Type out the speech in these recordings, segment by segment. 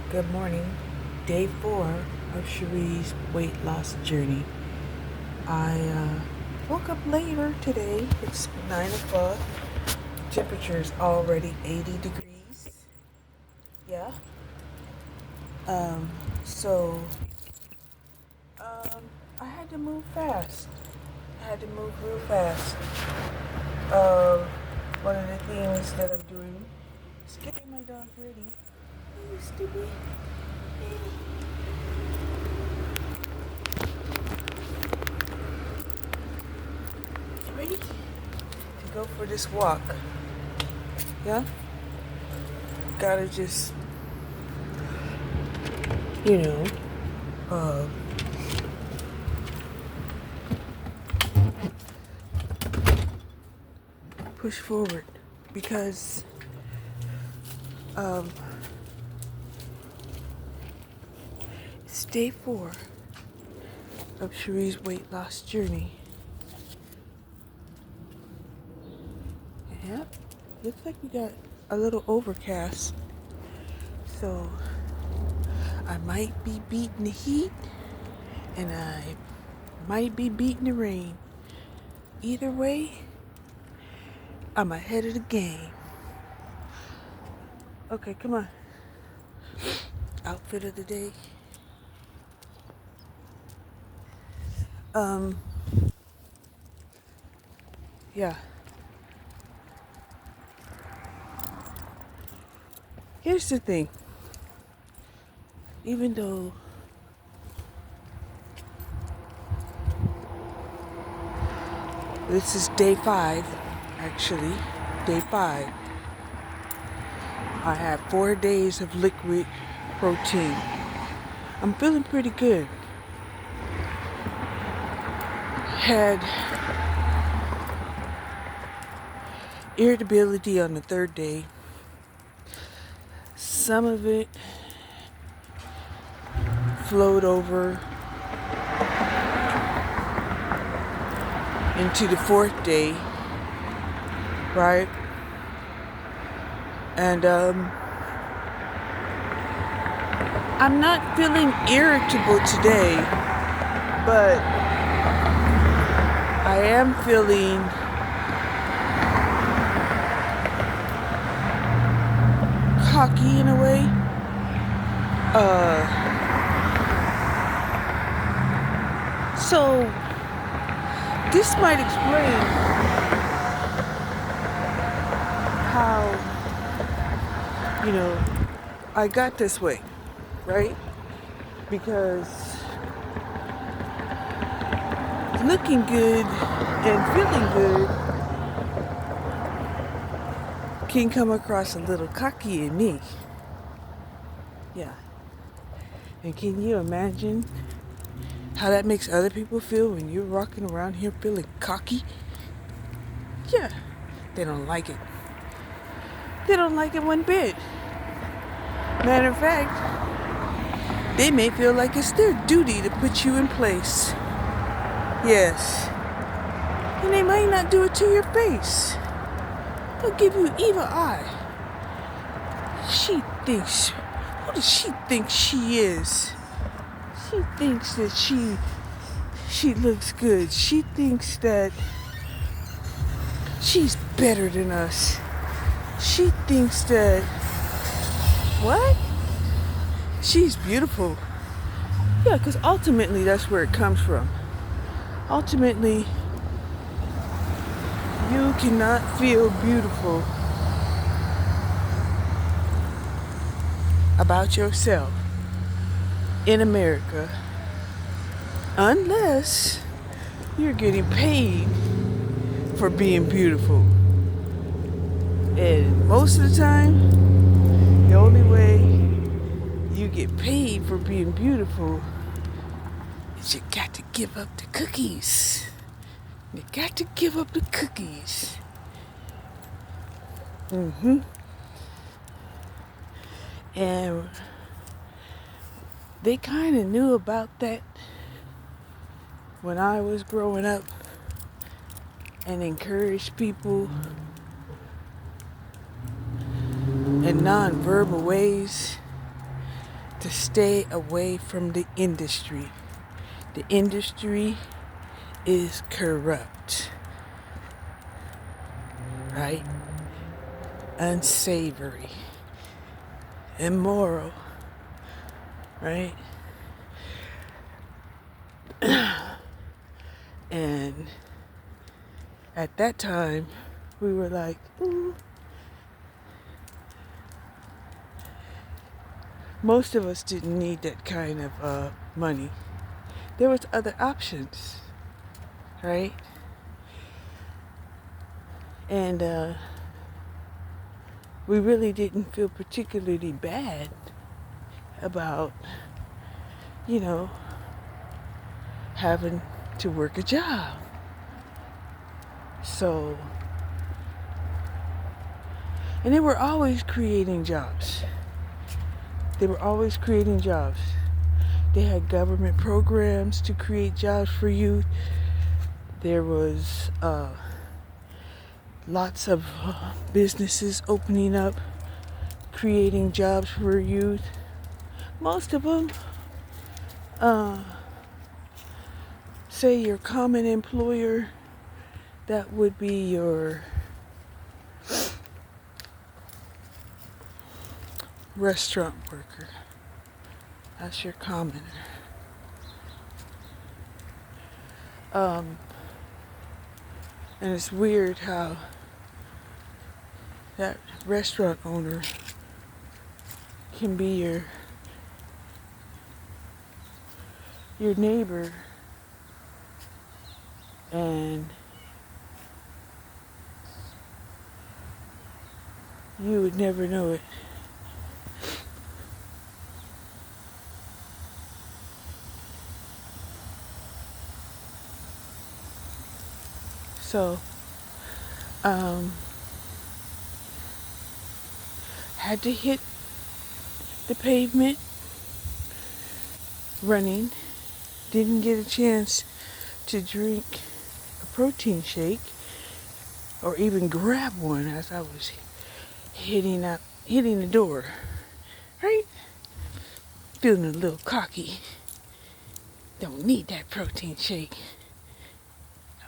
Good morning. Day 4 of Cherie's weight loss journey. I woke up later today. It's 9 o'clock. Temperature is already 80 degrees. Yeah. Um, so, um, I had to move fast. I had to move real fast. Um, One of the things that I'm doing is getting my dog ready. Hey, stupid. Ready to go for this walk. Yeah? Gotta just, you know, uh, push forward because um, it's day 4 of Cherie's weight loss journey. Yep, looks like we got a little overcast, so I might be beating the heat and I might be beating the rain. Either way, I'm ahead of the game. Okay, come on. Outfit of the day. Um, yeah. Here's the thing. Even though this is day 5, actually, day 5, I have 4 days of liquid protein. I'm feeling pretty good. Had irritability on the 3rd day. Some of it flowed over into the 4th day, right? And I'm not feeling irritable today, but I am feeling cocky in a way. So this might explain how, I got this way, right? Because looking good and feeling good can come across a little cocky in me. Yeah. And can you imagine how that makes other people feel when you're walking around here feeling cocky? Yeah. They don't like it. They don't like it one bit. Matter of fact, they may feel like it's their duty to put you in place. Yes. And they might not do it to your face. They'll give you evil eye. Who does she think she is? She thinks that she looks good. She thinks that she's better than us. She thinks that, what? She's beautiful. Yeah, because ultimately that's where it comes from. Ultimately, you cannot feel beautiful about yourself in America unless you're getting paid for being beautiful. And most of the time, the only way you get paid for being beautiful is you got to give up the cookies. You got to give up the cookies. And they kind of knew about that when I was growing up and encouraged people in non-verbal ways to stay away from the industry. The industry is corrupt, right? Unsavory, immoral, right? And at that time, we were like, most of us didn't need that kind of money. There was other options, right? And we really didn't feel particularly bad about, you know, having to work a job. So, and they were always creating jobs. They were always creating jobs. They had government programs to create jobs for youth. There was lots of businesses opening up, creating jobs for youth. Most of them, say your common employer, that would be your restaurant worker. That's your commoner. And it's weird how that restaurant owner can be your neighbor, and you would never know it. So, had to hit the pavement running. Didn't get a chance to drink a protein shake or even grab one as I was hitting the door. Right? Feeling a little cocky. Don't need that protein shake.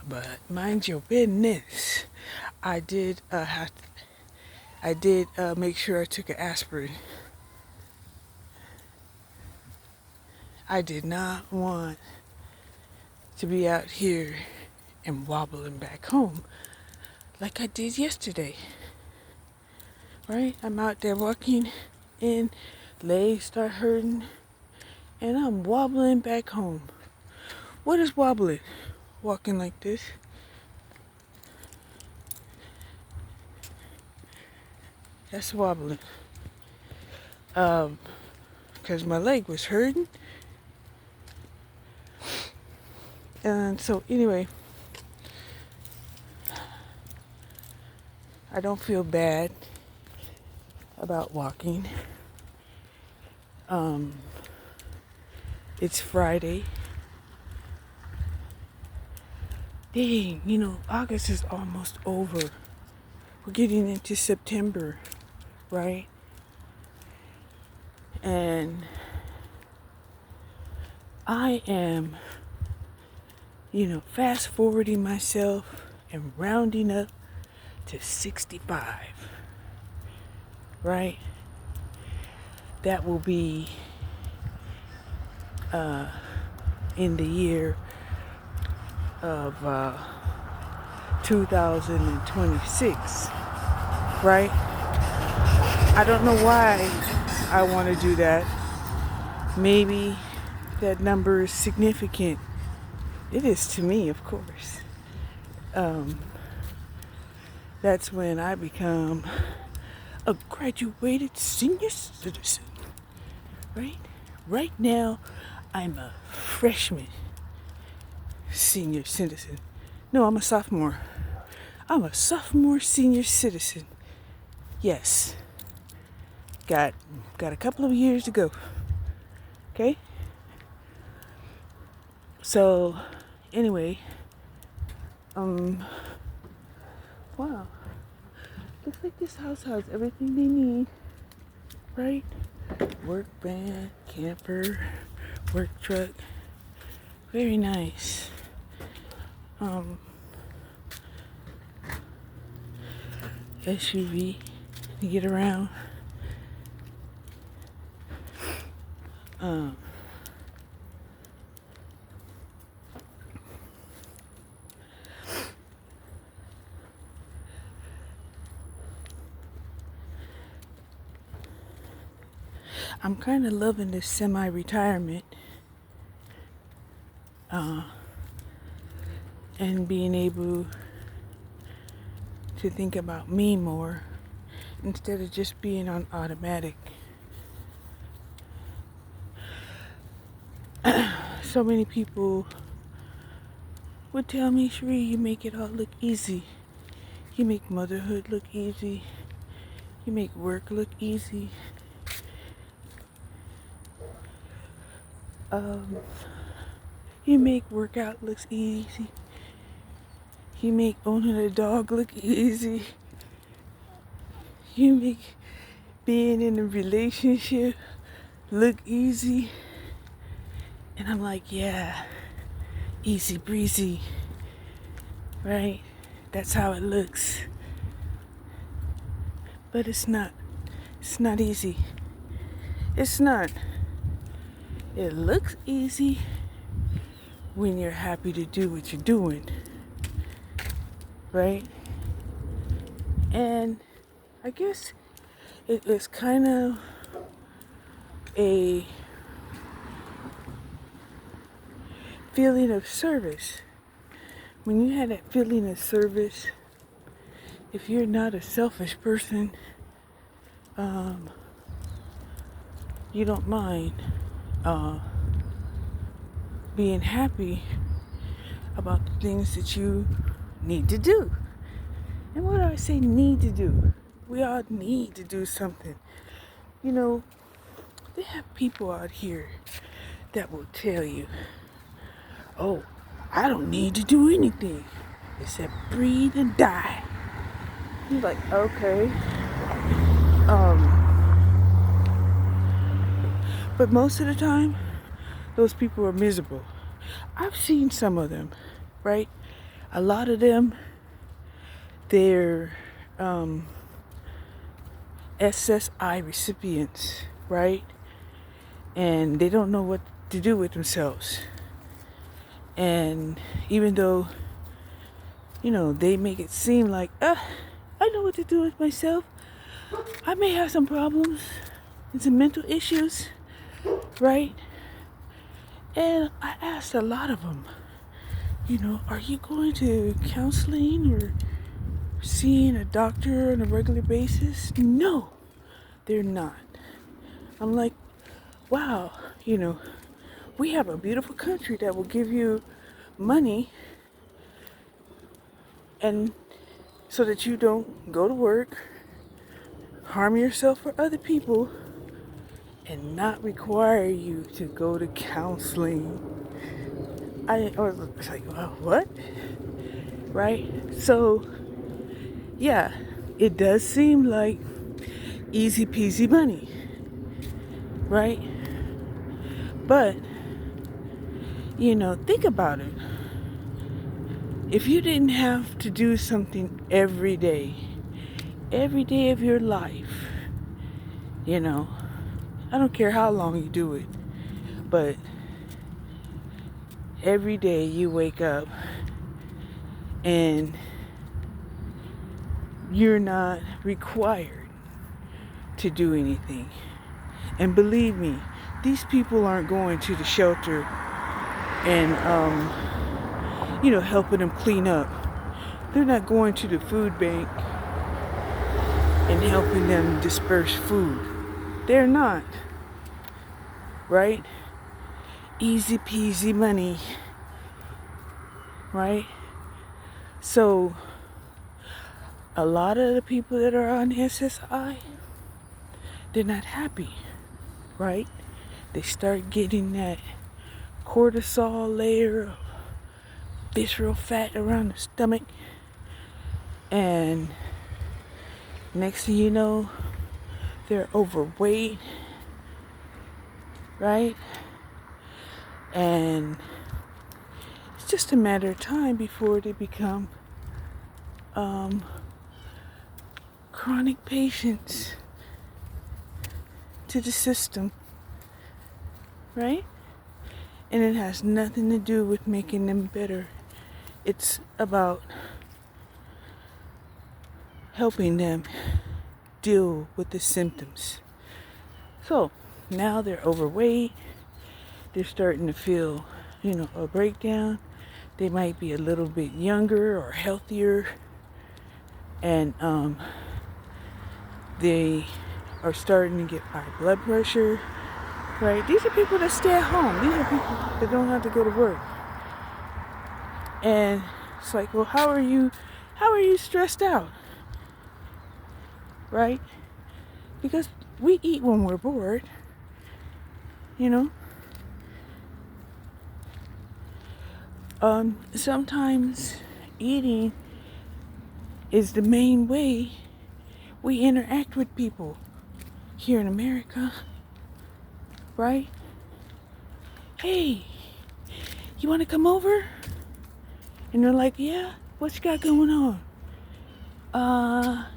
But mind your business. I did make sure I took an aspirin. I did not want to be out here and wobbling back home like I did yesterday. Right? I'm out there walking and legs start hurting and I'm wobbling back home. What is wobbling? Walking like this. That's wobbling. Because my leg was hurting. And so anyway, I don't feel bad about walking. It's Friday. Dang, August is almost over. We're getting into September, right? And I am, fast forwarding myself and rounding up to 65, right? That will be in the year of 2026, right? I don't know why I want to do that. Maybe that number is significant. It is to me, of course. That's when I become a graduated senior citizen, right? Right now, I'm a freshman senior citizen. No, I'm a sophomore. I'm a sophomore senior citizen. Yes. Got a couple of years to go. Okay? So, anyway, wow. Looks like this house has everything they need, right? Work van, camper, work truck. Very nice. SUV to get around. Um, I'm kind of loving this semi-retirement and being able to think about me more instead of just being on automatic. So many people would tell me, Sheree, you make it all look easy. You make motherhood look easy. You make work look easy. You make workout look easy. You make owning a dog look easy. You make being in a relationship look easy. And I'm like, yeah, easy breezy, right? That's how it looks. But it's not. It's not easy. It's not. It looks easy when you're happy to do what you're doing, right? And I guess it is kind of a feeling of service. When you have that feeling of service, if you're not a selfish person, you don't mind being happy about the things that you need to do. And what do I say need to do? We all need to do something. You know, they have people out here that will tell you, oh, I don't need to do anything except breathe and die. You're like, okay. But most of the time, those people are miserable. I've seen some of them, right? A lot of them, they're SSI recipients, right? And they don't know what to do with themselves. And even though, they make it seem like, I know what to do with myself. I may have some problems and some mental issues, right? And I asked a lot of them, are you going to counseling or seeing a doctor on a regular basis? No, they're not. I'm like, wow, we have a beautiful country that will give you money and so that you don't go to work, harm yourself or other people, and not require you to go to counseling. I was like, well, what? Right? So, yeah, it does seem like easy peasy money, right? But, think about it. If you didn't have to do something every day of your life, I don't care how long you do it, but every day you wake up and you're not required to do anything. And believe me, these people aren't going to the shelter and, helping them clean up. They're not going to the food bank and helping them disperse food. They're not. Right? Easy peasy money. Right? So, a lot of the people that are on SSI, they're not happy. Right? They start getting that cortisol layer of visceral fat around the stomach, and next thing you know, they're overweight, right? And it's just a matter of time before they become chronic patients to the system, right? And it has nothing to do with making them better. It's about helping them deal with the symptoms. So now they're overweight. They're starting to feel, a breakdown. They might be a little bit younger or healthier. And they are starting to get high blood pressure, right? These are people that stay at home. These are people that don't have to go to work. And it's like, well, how are you stressed out? Right? Because we eat when we're bored, Sometimes eating is the main way we interact with people here in America, right? Hey, you want to come over? And they're like, yeah, what you got going on?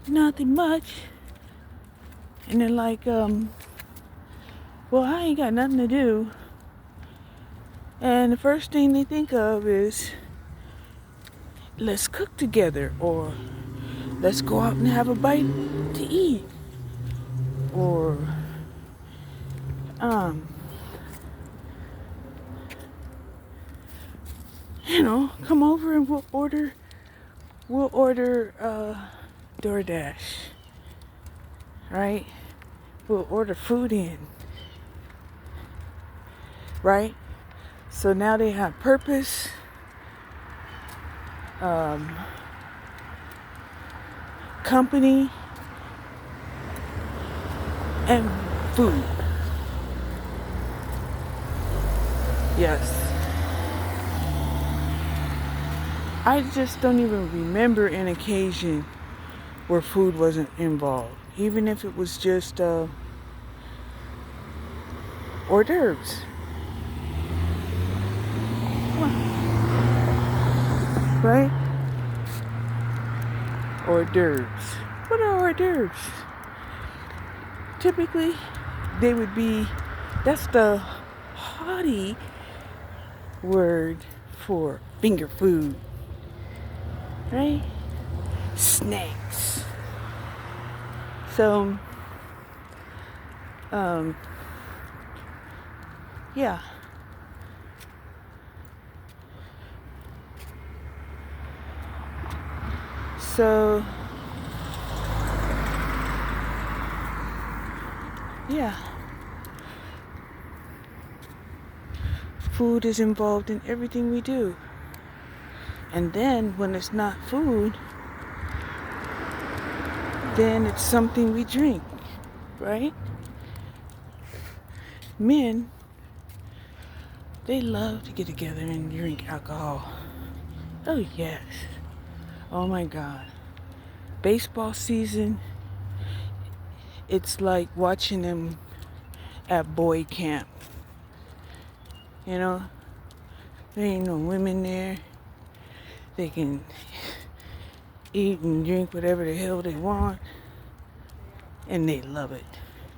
Nothing much. And they're like, well, I ain't got nothing to do. And the first thing they think of is, let's cook together, or let's go out and have a bite to eat, or come over and we'll order DoorDash, right? We'll order food in, right? So now they have purpose, company, and food. Yes. I just don't even remember an occasion where food wasn't involved, even if it was just hors d'oeuvres. Right? Hors d'oeuvres. What are hors d'oeuvres? Typically, that's the haughty word for finger food. Right? Snacks. So, yeah. So, yeah. Food is involved in everything we do. And then when it's not food, then it's something we drink, right? Men, they love to get together and drink alcohol. Oh, yes. Oh, my God. Baseball season, it's like watching them at boy camp. There ain't no women there. They can eat and drink whatever the hell they want. And they love it.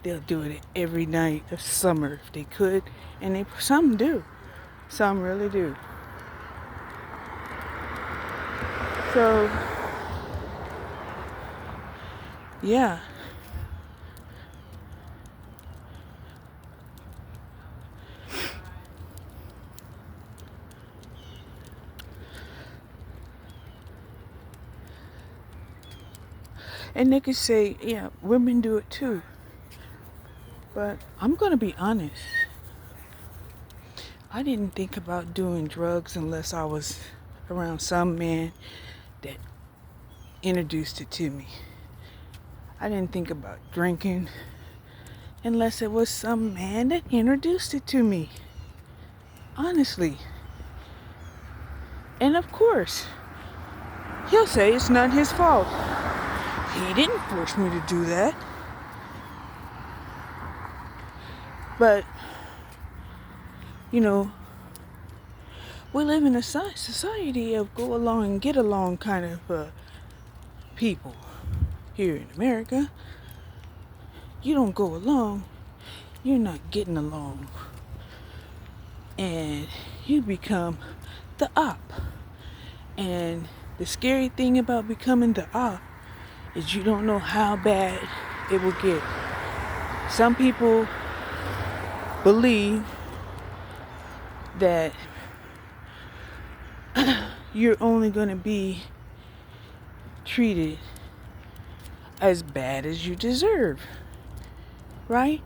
They'll do it every night of summer if they could. And some do. Some really do. So, yeah. And they could say, yeah, women do it too. But I'm going to be honest. I didn't think about doing drugs unless I was around some man that introduced it to me. I didn't think about drinking unless it was some man that introduced it to me. Honestly. And of course, he'll say it's not his fault. He didn't force me to do that. But You know, we live in a society of go along and get along kind of people. Here in America, you don't go along, you're not getting along. And you become the op. And the scary thing about becoming the op is you don't know how bad it will get. Some people believe that you're only going to be treated as bad as you deserve, right?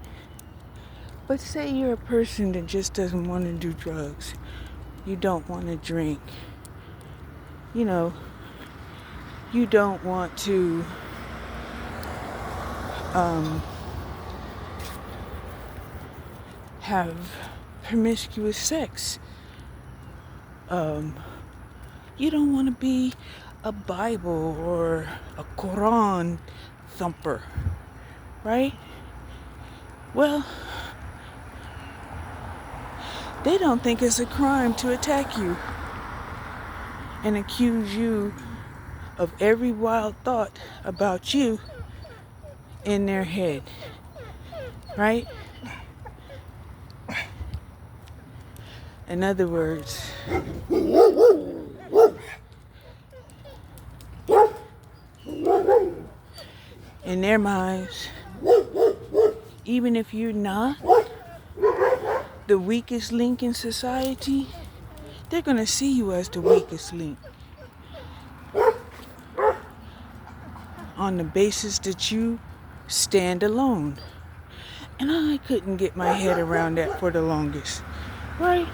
But say you're a person that just doesn't want to do drugs, you don't want to drink, you know, you don't want to have promiscuous sex. You don't want to be a Bible or a Quran thumper, right? Well, they don't think it's a crime to attack you and accuse you of every wild thought about you in their head, right? In other words, in their minds, even if you're not the weakest link in society, they're going to see you as the weakest link on the basis that you stand alone. And I couldn't get my head around that for the longest, right?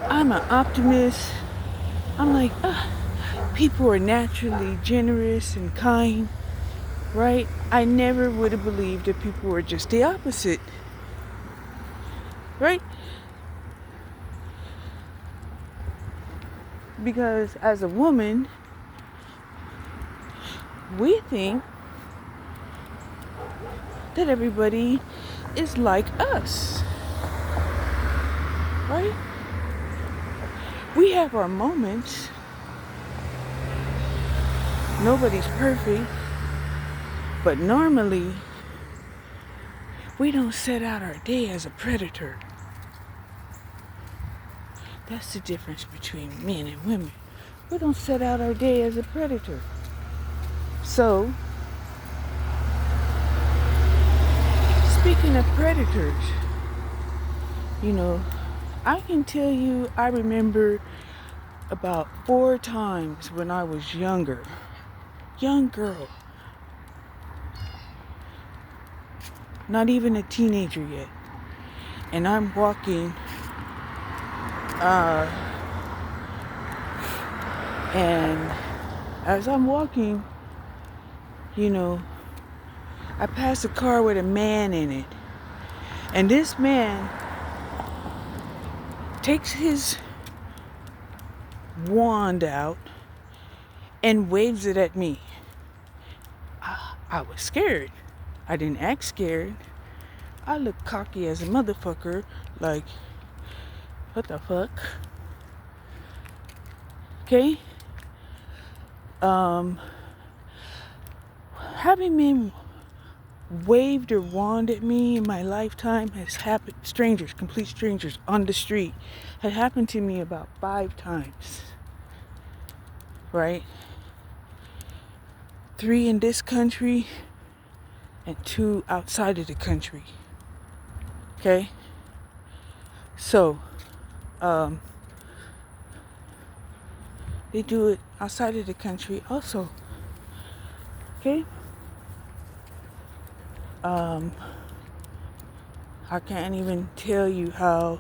I'm an optimist. I'm like, people are naturally generous and kind, right? I never would have believed that people were just the opposite, right? Because as a woman, we think that everybody is like us, right? We have our moments. Nobody's perfect. But normally, we don't set out our day as a predator. That's the difference between men and women. We don't set out our day as a predator. So, speaking of predators, you know, I can tell you I remember about 4 times when I was younger, young girl, not even a teenager yet, and I'm walking, and as I'm walking, you know, I pass a car with a man in it, and this man takes his wand out and waves it at me. I was scared. I didn't act scared. I looked cocky as a motherfucker, like, what the fuck? Okay? Having men waved or wand at me in my lifetime has happened, strangers, complete strangers on the street, had happened to me about 5 times, right? 3 in this country and 2 outside of the country, okay? So, they do it outside of the country also, okay? I can't even tell you how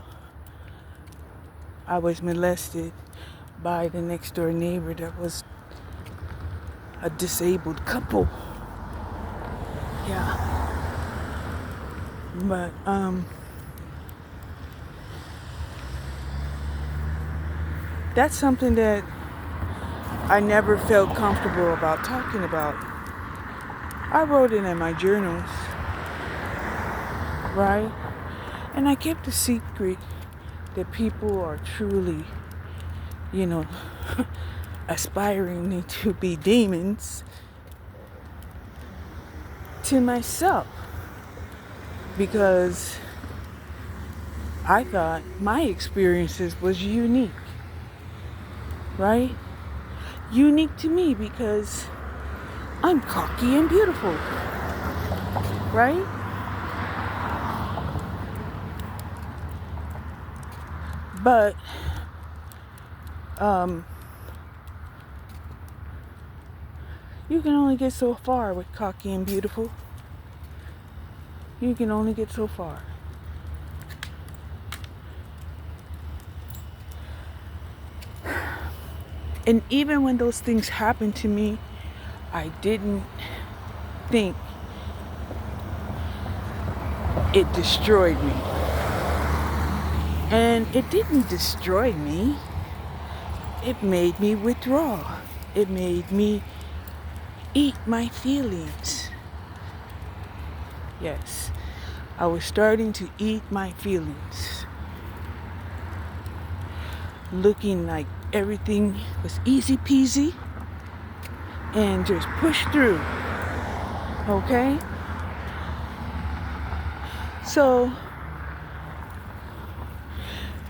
I was molested by the next door neighbor that was a disabled couple. Yeah. But, that's something that I never felt comfortable about talking about. I wrote it in my journals, right? And I kept a secret that people are truly, you know, aspiring to be demons, to myself, because I thought my experiences was unique, right? Unique to me because I'm cocky and beautiful, right? But you can only get so far with cocky and beautiful. You can only get so far. And even when those things happened to me, I didn't think it destroyed me. And it didn't destroy me. It made me withdraw. It made me eat my feelings. Yes, I was starting to eat my feelings. Looking like everything was easy peasy and just push through. Okay? So,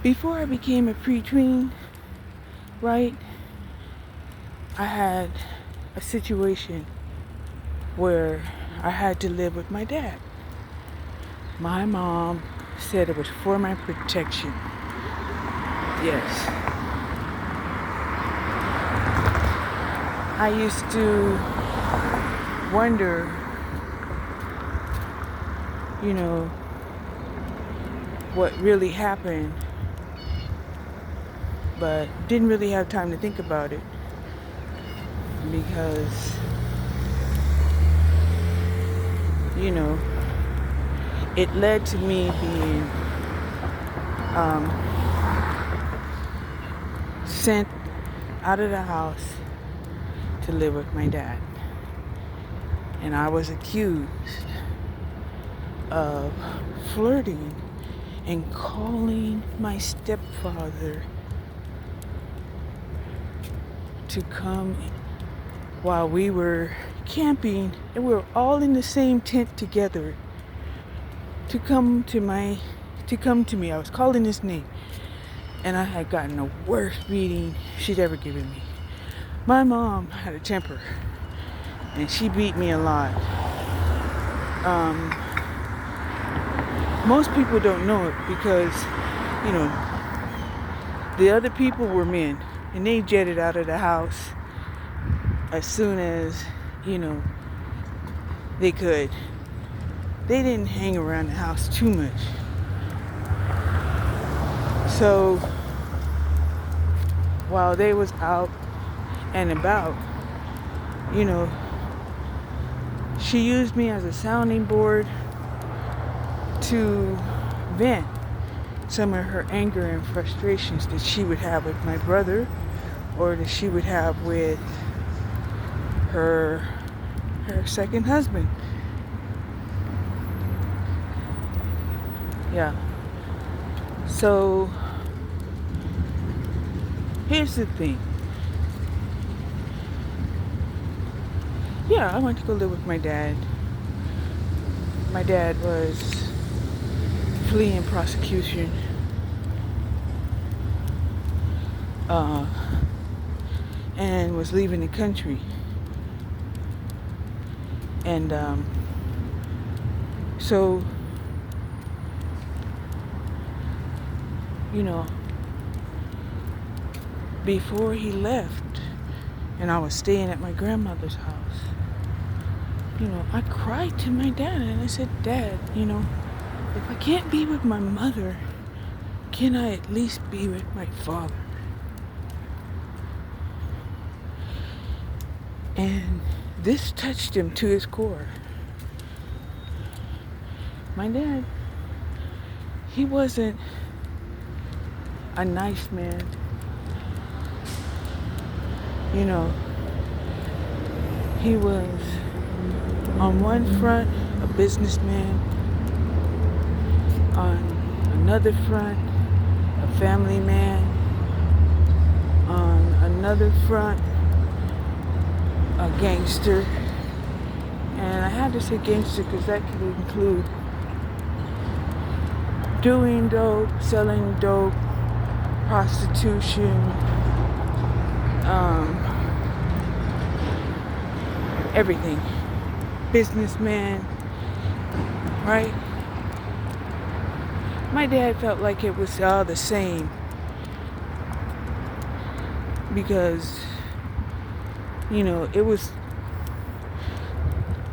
before I became a preteen, right, I had a situation where I had to live with my dad. My mom said it was for my protection. Yes. I used to wonder, you know, what really happened, but didn't really have time to think about it because, you know, it led to me being sent out of the house to live with my dad. And I was accused of flirting and calling my stepfather to come while we were camping, and we were all in the same tent together, to come to me. I was calling his name, and I had gotten the worst beating she'd ever given me. My mom had a temper, and she beat me a lot. Most people don't know it because, you know, the other people were men, and they jetted out of the house as soon as, you know, they could. They didn't hang around the house too much. So while they was out and about, you know, she used me as a sounding board to vent some of her anger and frustrations that she would have with my brother, or that she would have with her second husband. Yeah. So here's the thing. Yeah, I went to go live with my dad. My dad was fleeing prosecution. And was leaving the country. And so, you know, before he left, and I was staying at my grandmother's house, you know, I cried to my dad and I said, Dad, you know, if I can't be with my mother, can I at least be with my father? And this touched him to his core. My dad, he wasn't a nice man. You know, he was on one front a businessman, on another front a a family man. On another front, a gangster. And I had to say gangster because that could include doing dope, selling dope, prostitution, everything. Businessman, right? My dad felt like it was all the same because, it was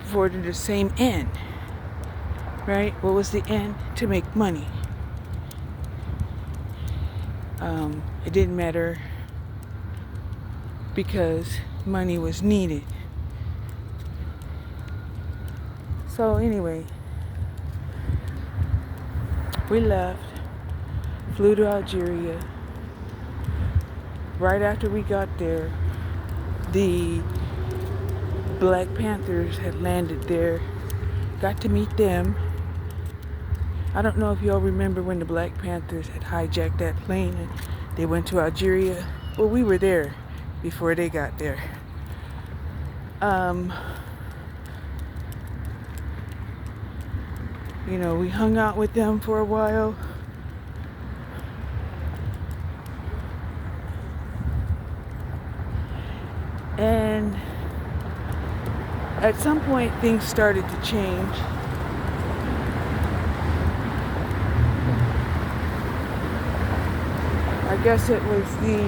for the same end, right? What was the end? To make money. It didn't matter because money was needed. So anyway, we left, flew to Algeria. Right after we got there, the Black Panthers had landed there. Got to meet them. I don't know if y'all remember when the Black Panthers had hijacked that plane and they went to Algeria. Well, we were there before they got there. We hung out with them for a while. And at some point, things started to change. I guess it was the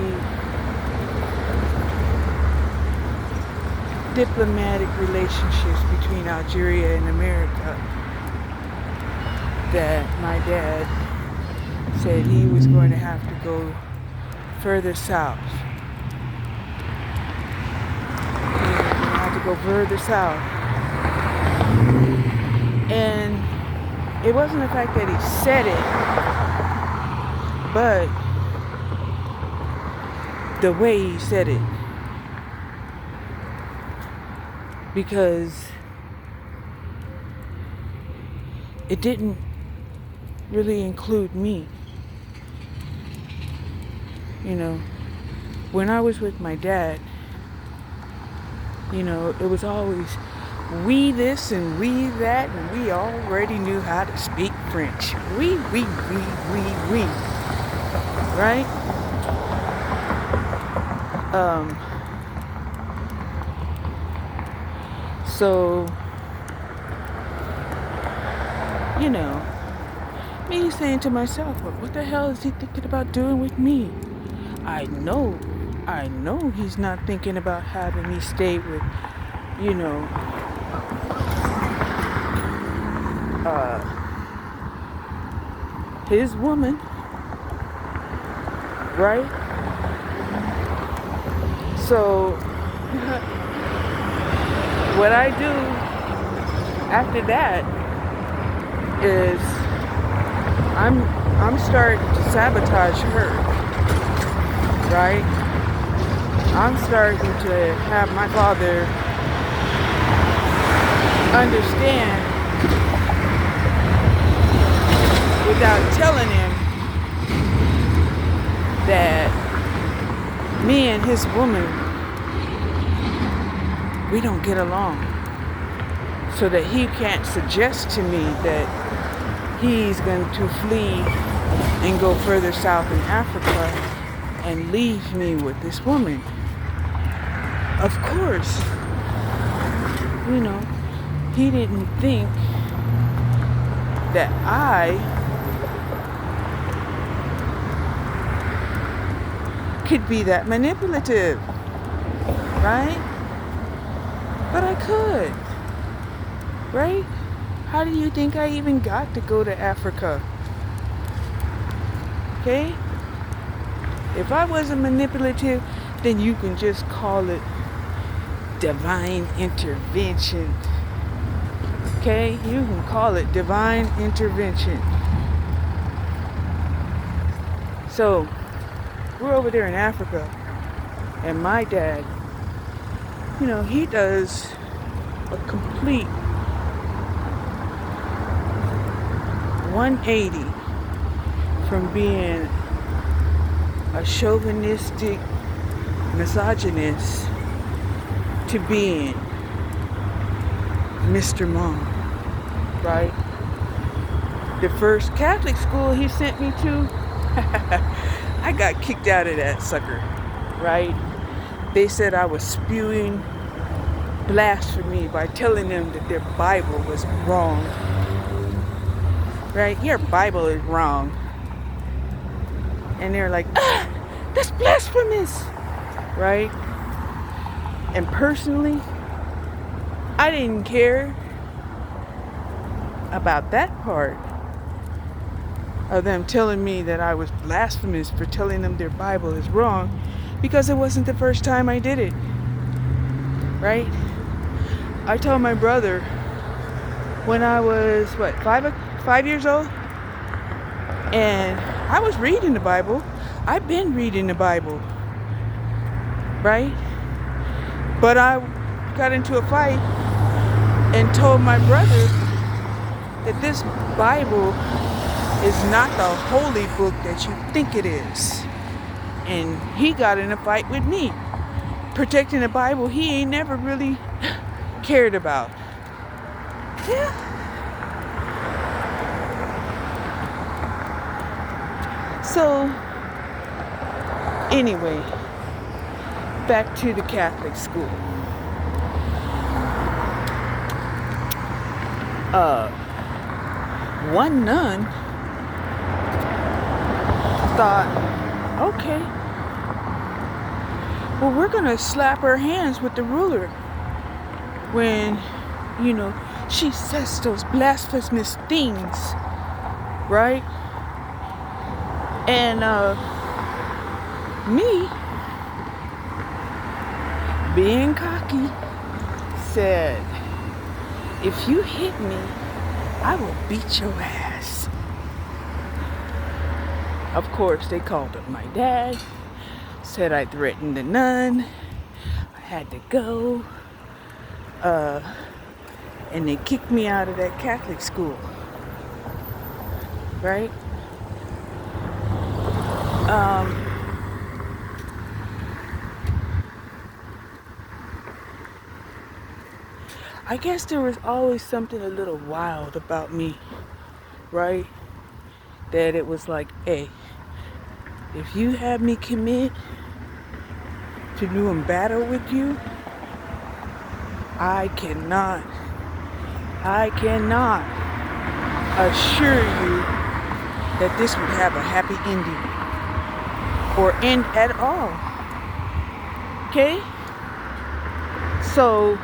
diplomatic relationships between Algeria and America that my dad said he was going to have to go further south. Go further south. And it wasn't the fact that he said it, but the way he said it. Because it didn't really include me. When I was with my dad, it was always we this and we that, and we already knew how to speak French. We, right? So, me saying to myself, well, what the hell is he thinking about doing with me? I know he's not thinking about having me stay with, his woman, right? So, what I do after that is I'm starting to sabotage her, right? I'm starting to have my father understand without telling him that me and his woman, we don't get along. So that he can't suggest to me that he's going to flee and go further south in Africa and leave me with this woman. Of course, he didn't think that I could be that manipulative, right? But I could, right? How do you think I even got to go to Africa? Okay? If I wasn't manipulative, then you can just call it divine intervention. Okay? You can call it divine intervention. So, we're over there in Africa, and my dad, he does a complete 180 from being a chauvinistic misogynist to being Mr. Mom, right? The first Catholic school he sent me to, I got kicked out of that sucker, right? They said I was spewing blasphemy by telling them that their Bible was wrong, right? Your Bible is wrong. And they're like, that's blasphemous, right? And personally, I didn't care about that part of them telling me that I was blasphemous for telling them their Bible is wrong, because it wasn't the first time I did it, right? I told my brother when I was, 5 years old? And I was reading the Bible. I've been reading the Bible, right? But I got into a fight and told my brother that this Bible is not the holy book that you think it is. And he got in a fight with me. Protecting the Bible he ain't never really cared about. Yeah. So, anyway, back to the Catholic school. One nun thought, okay, well, we're gonna slap her hands with the ruler when, she says those blasphemous things, right? And me, being cocky, said, if you hit me, I will beat your ass. Of course, they called up my dad, said I threatened the nun, I had to go, and they kicked me out of that Catholic school, right? I guess there was always something a little wild about me, right? That it was like, hey, if you have me commit to doing battle with you, I cannot assure you that this would have a happy ending or end at all. Okay? So,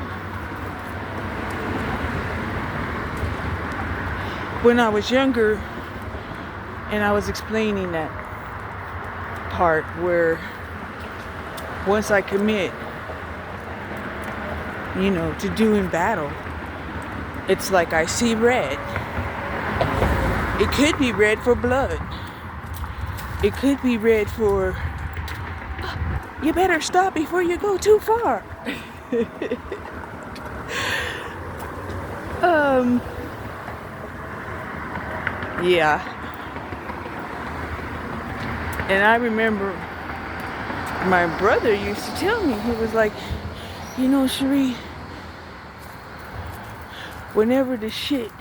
when I was younger and I was explaining that part where once I commit, to doing battle, it's like I see red. It could be red for blood. It could be red for, you better stop before you go too far. Yeah. And I remember my brother used to tell me, he was like, Cherie, whenever the shit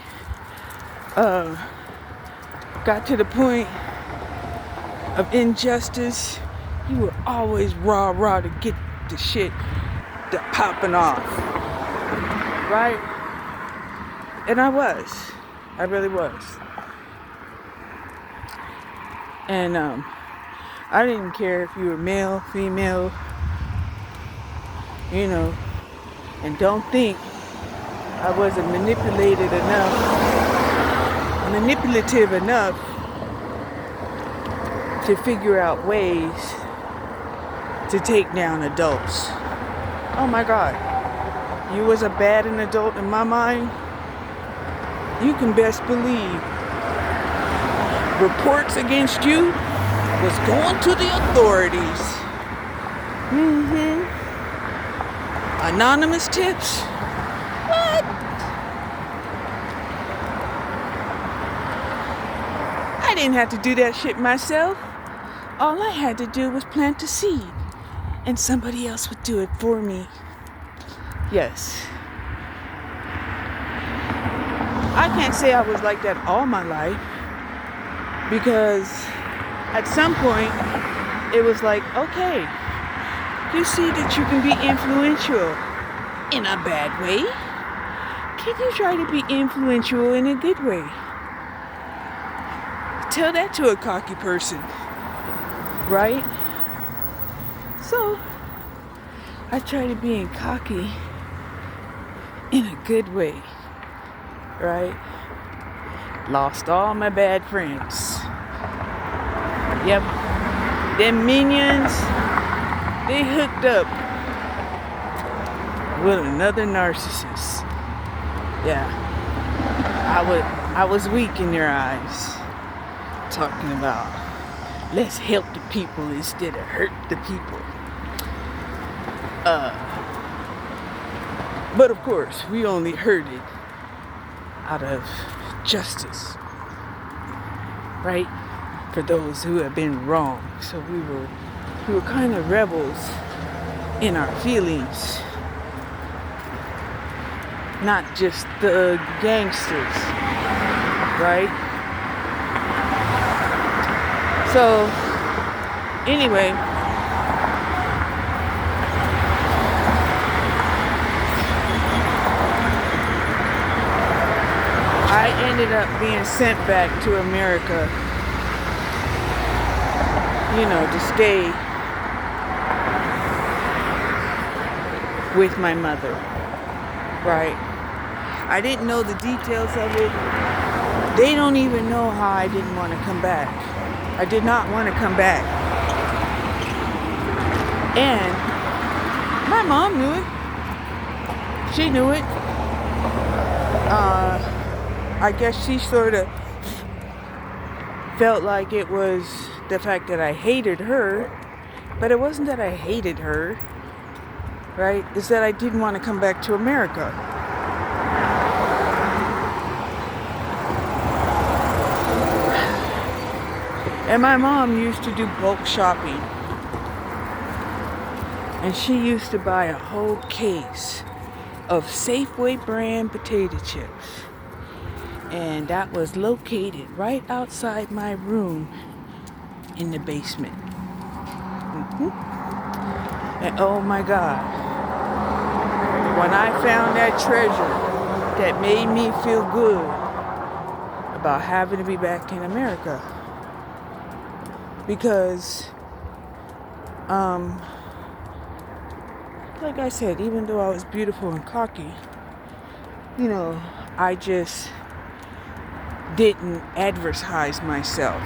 got to the point of injustice, you were always rah to get the shit popping off, right? And I really was. And I didn't care if you were male, female, and don't think I wasn't manipulative enough to figure out ways to take down adults. Oh my God, you was a bad an adult in my mind? You can best believe reports against you was going to the authorities. Anonymous tips? What? I didn't have to do that shit myself. all I had to do was plant a seed, and somebody else would do it for me. Yes. I can't say I was like that all my life, because at some point it was like, okay, you see that you can be influential in a bad way. Can you try to be influential in a good way? Tell that to a cocky person, right? So I try to be cocky in a good way, right? Lost all my bad friends. Yep, them minions, they hooked up with another narcissist. Yeah, I was weak in their eyes, talking about let's help the people instead of hurt the people. But of course, we only heard it out of justice, right? For those who have been wrong. So we were kind of rebels in our feelings, not just the gangsters, right? So anyway, I ended up being sent back to America, to stay with my mother, right? I didn't know the details of it. They don't even know how I didn't want to come back. I did not want to come back. And my mom knew it. She knew it. I guess she sort of felt like it was the fact that I hated her, but it wasn't that I hated her, right? It's that I didn't want to come back to America. And my mom used to do bulk shopping, and she used to buy a whole case of Safeway brand potato chips. And that was located right outside my room in the basement. And oh my God, when I found that treasure, that made me feel good about having to be back in America. Because, like I said, even though I was beautiful and cocky, I just didn't advertise myself,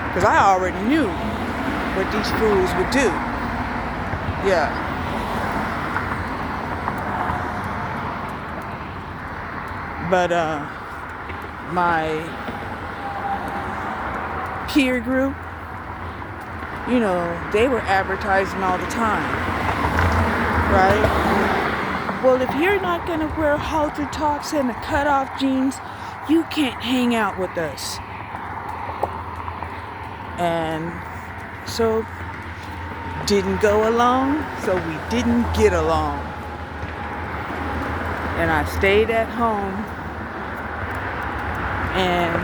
because I already knew what these fools would do. Yeah. But my peer group, they were advertising all the time, right? Well, if you're not gonna wear halter tops and the cutoff jeans, you can't hang out with us. And so didn't go along, so we didn't get along. And I stayed at home and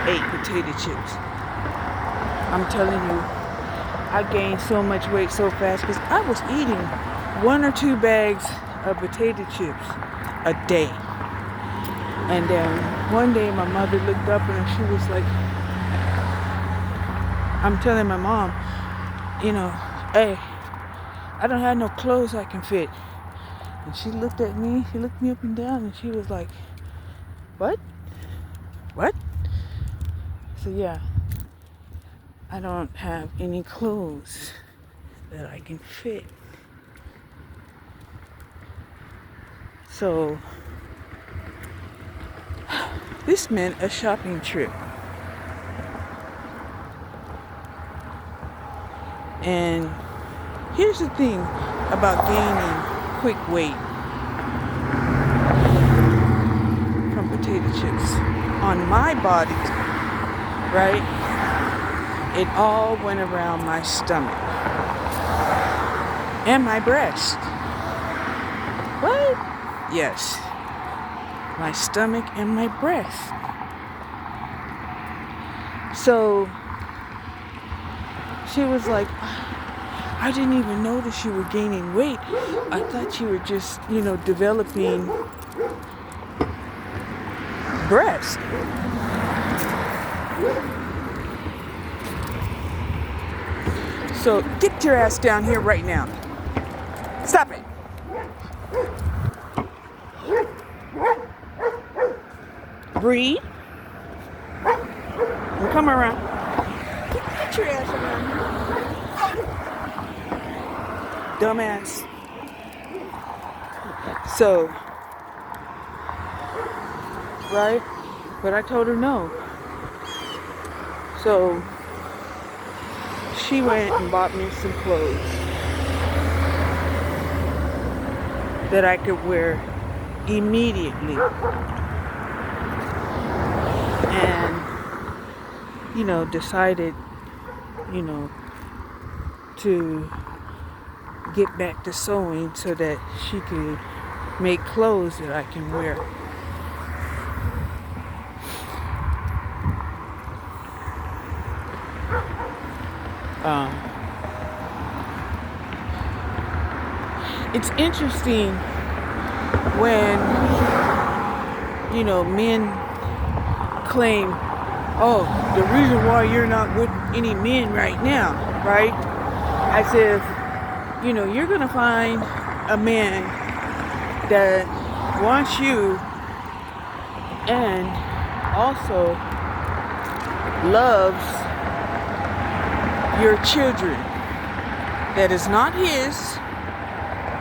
ate potato chips. I'm telling you, I gained so much weight so fast because I was eating 1 or 2 bags of potato chips a day. And then one day my mother looked up and she was like, I'm telling my mom, hey, I don't have no clothes I can fit. And she looked at me, she looked me up and down, and she was like, what? What? So yeah, I don't have any clothes that I can fit. So this meant a shopping trip. And here's the thing about gaining quick weight from potato chips on my body, right? it all went around my stomach and my breast. What? Yes, my stomach and my breast. So she was like, I didn't even notice you were gaining weight. I thought you were just, developing breast. So get your ass down here right now. Stop it. Breathe. And come around. Get your ass around here. Dumbass. So, right? But I told her no. So, she went and bought me some clothes that I could wear immediately. And, decided, to get back to sewing so that she could make clothes that I can wear. It's interesting when, men claim, oh, the reason why you're not with any men right now, right? As if, you're going to find a man that wants you and also loves your children that is not his,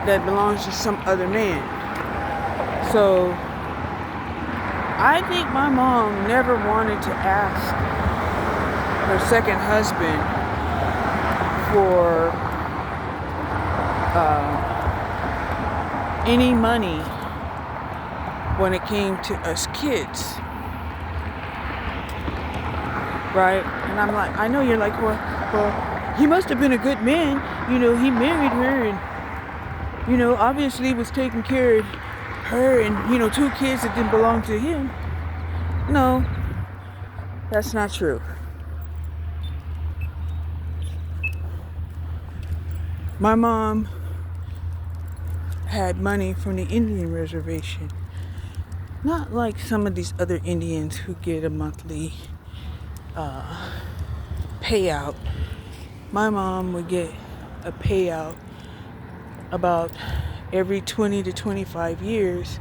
that belongs to some other man. So I think my mom never wanted to ask her second husband for any money when it came to us kids, right? And I'm like, I know you're like, well, he must have been a good man. He married her and, obviously was taking care of her and, 2 kids that didn't belong to him. No, that's not true. My mom had money from the Indian reservation. Not like some of these other Indians who get a monthly payout. My mom would get a payout about every 20 to 25 years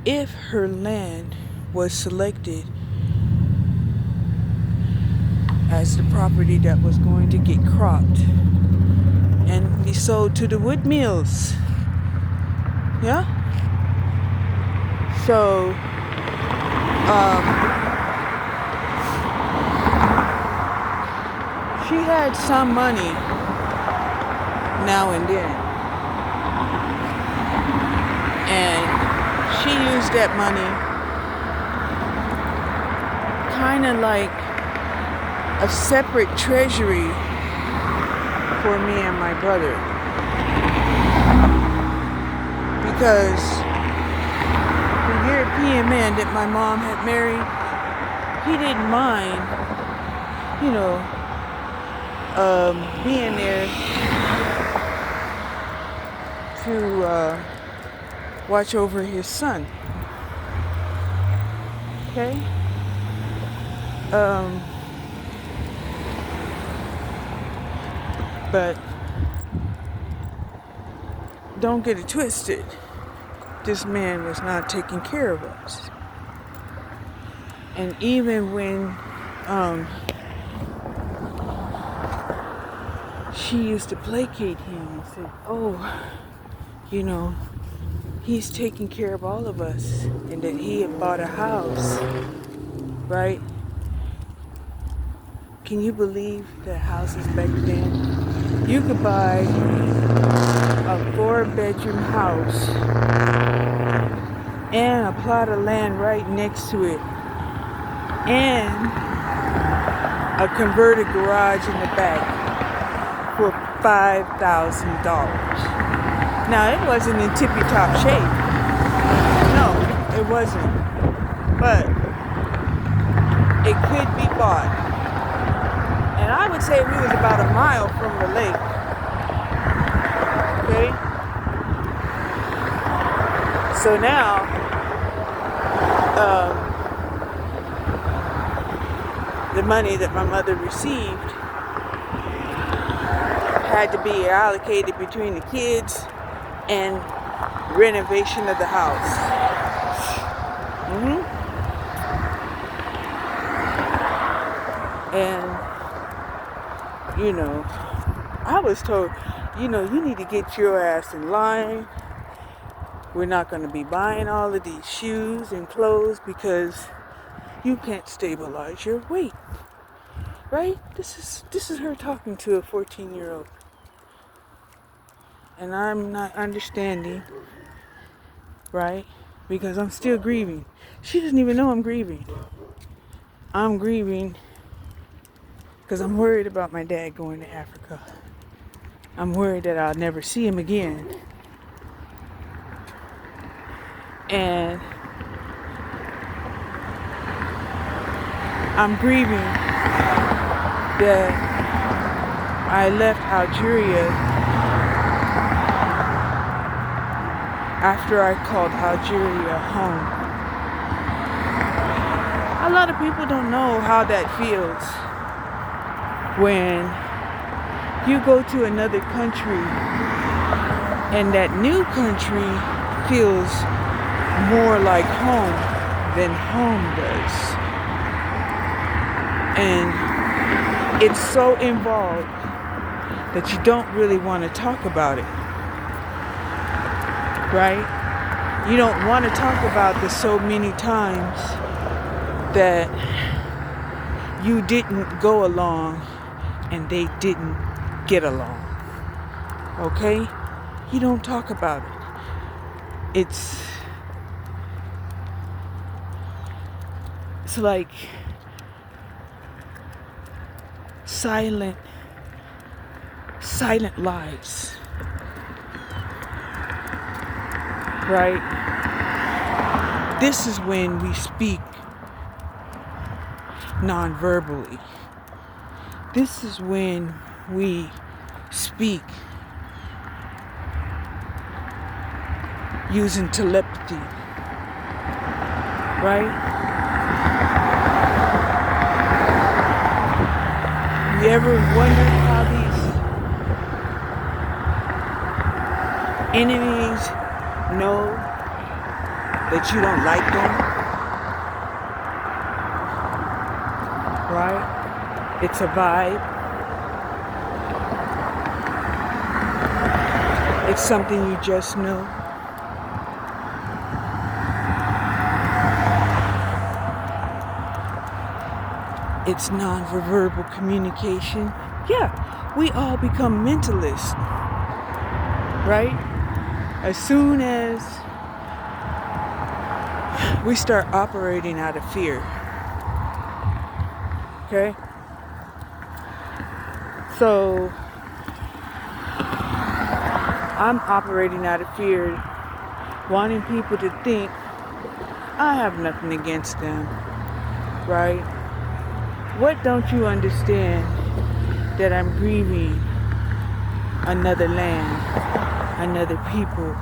if her land was selected as the property that was going to get cropped and be sold to the wood mills. Yeah? So, she had some money now and then. And she used that money kind of like a separate treasury for me and my brother. Because the European man that my mom had married, he didn't mind, being there to watch over his son. Okay? But don't get it twisted. This man was not taking care of us. And even when she used to placate him and say, oh, he's taking care of all of us, and that he had bought a house, right? Can you believe the houses back then? You could buy a 4-bedroom house and a plot of land right next to it, and a converted garage in the back for $5,000. Now, it wasn't in tippy top shape. No, it wasn't. But it could be bought. And I would say we was about a mile from the lake. Okay? So now, the money that my mother received had to be allocated between the kids and renovation of the house. And, I was told, you need to get your ass in line. We're not going to be buying all of these shoes and clothes because you can't stabilize your weight. Right? This is her talking to a 14-year-old. And I'm not understanding, right? Because I'm still grieving. She doesn't even know I'm grieving. I'm grieving because I'm worried about my dad going to Africa. I'm worried that I'll never see him again. And I'm grieving that I left Algeria after I called Algeria home. A lot of people don't know how that feels when you go to another country and that new country feels more like home than home does. And it's so involved that you don't really want to talk about it. Right? You don't want to talk about the so many times that you didn't go along and they didn't get along. Okay? You don't talk about it. It's like silent lies. Right? This is when we speak non-verbally. This is when we speak using telepathy. Right? You ever wondered how these enemies know that you don't like them? Right? It's a vibe. It's something you just know. It's non-verbal communication. Yeah, we all become mentalists, right? As soon as we start operating out of fear, okay? So, I'm operating out of fear, wanting people to think I have nothing against them, right? What don't you understand that I'm grieving another land, another people,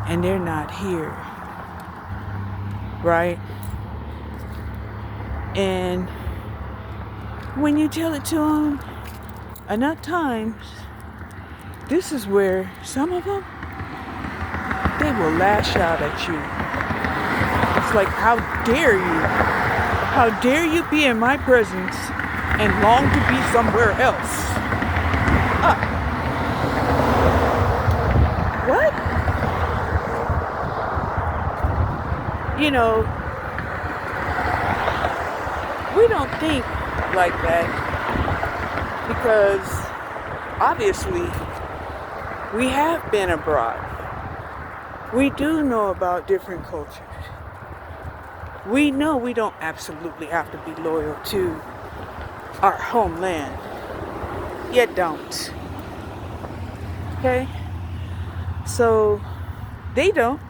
and they're not here, right? And when you tell it to them enough times, this is where some of them, they will lash out at you. It's like, how dare you? How dare you be in my presence and long to be somewhere else? What? We don't think like that because obviously we have been abroad. We do know about different cultures. We know we don't absolutely have to be loyal to our homeland. Yet don't. Okay? So they don't.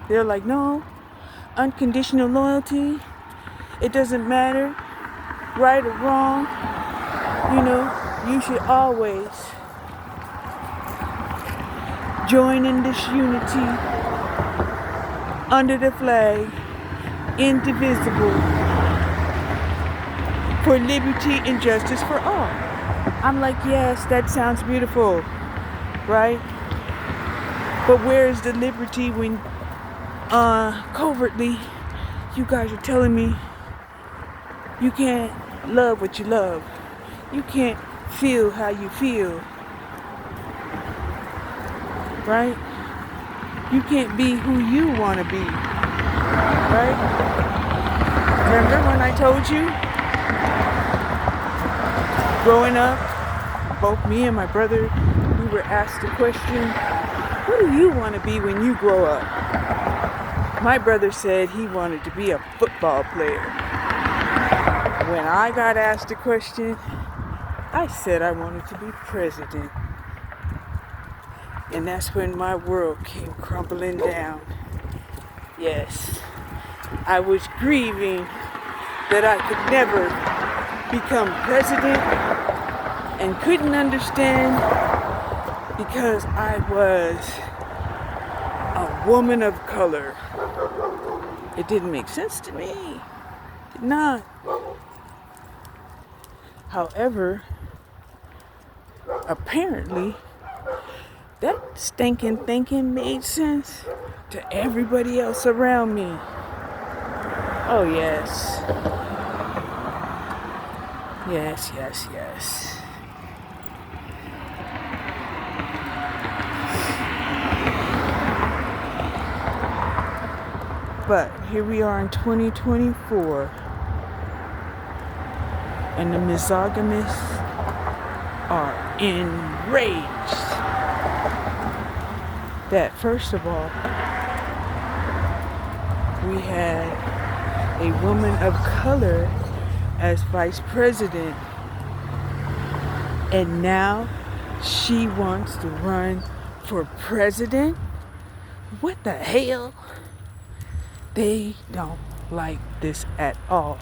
They're like, no, unconditional loyalty. It doesn't matter, right or wrong. You should always join in this unity under the flag, indivisible, for liberty and justice for all. I'm like, yes, that sounds beautiful, right? But where is the liberty when covertly you guys are telling me you can't love what you love? You can't feel how you feel, right? You can't be who you want to be, right? Remember when I told you? Growing up, both me and my brother, we were asked the question, what do you want to be when you grow up? My brother said he wanted to be a football player. When I got asked the question, I said I wanted to be president. And that's when my world came crumbling down. Yes, I was grieving that I could never become president and couldn't understand because I was a woman of color. It didn't make sense to me. It did not. However, apparently, that stinking thinking made sense to everybody else around me. Oh, yes. Yes, yes, yes. But here we are in 2024, and the misogynists are enraged that, first of all, we had a woman of color as vice president, and now she wants to run for president? What the hell? They don't like this at all.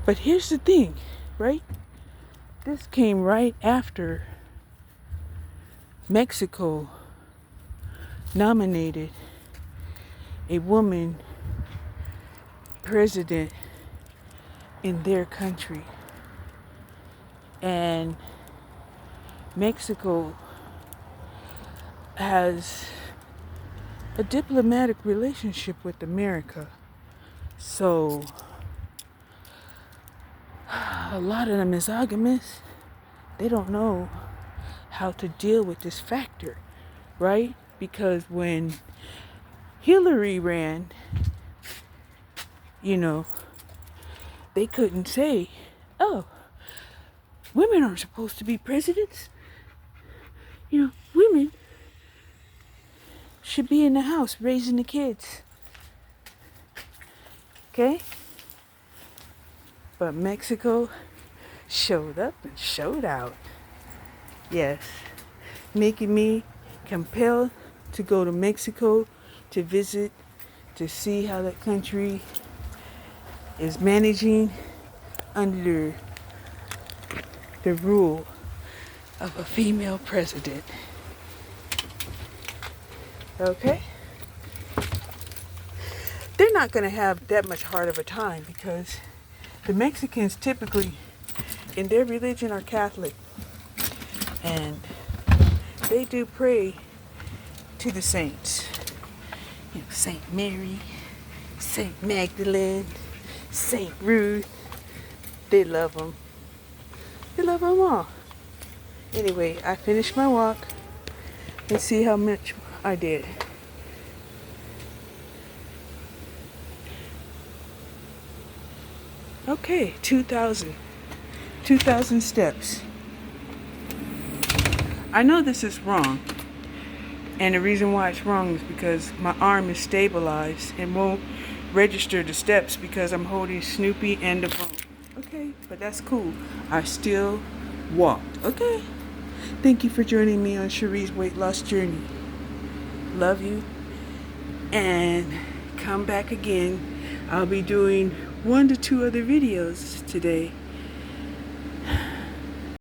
But here's the thing, right? This came right after Mexico nominated a woman president in their country. And Mexico has a diplomatic relationship with America. So a lot of the misogamists, they don't know how to deal with this factor, right? Because when Hillary ran, they couldn't say, oh, women aren't supposed to be presidents. Women should be in the house raising the kids. Okay? But Mexico showed up and showed out. Yes. Making me compelled to go to Mexico to visit, to see how that country is managing under the rule of a female president. Okay? They're not going to have that much hard of a time because the Mexicans typically, in their religion, are Catholic. And they do pray to the saints. Saint Mary, Saint Magdalene, Saint Ruth. They love them. They love them all. Anyway, I finished my walk. Let's see how much I did. Okay, 2,000 steps. I know this is wrong. And the reason why it's wrong is because my arm is stabilized and won't register the steps because I'm holding Snoopy and the phone. Okay, but that's cool. I still walked. Okay. Thank you for joining me on Cherie's weight loss journey. Love you. And come back again. I'll be doing 1 to 2 other videos today.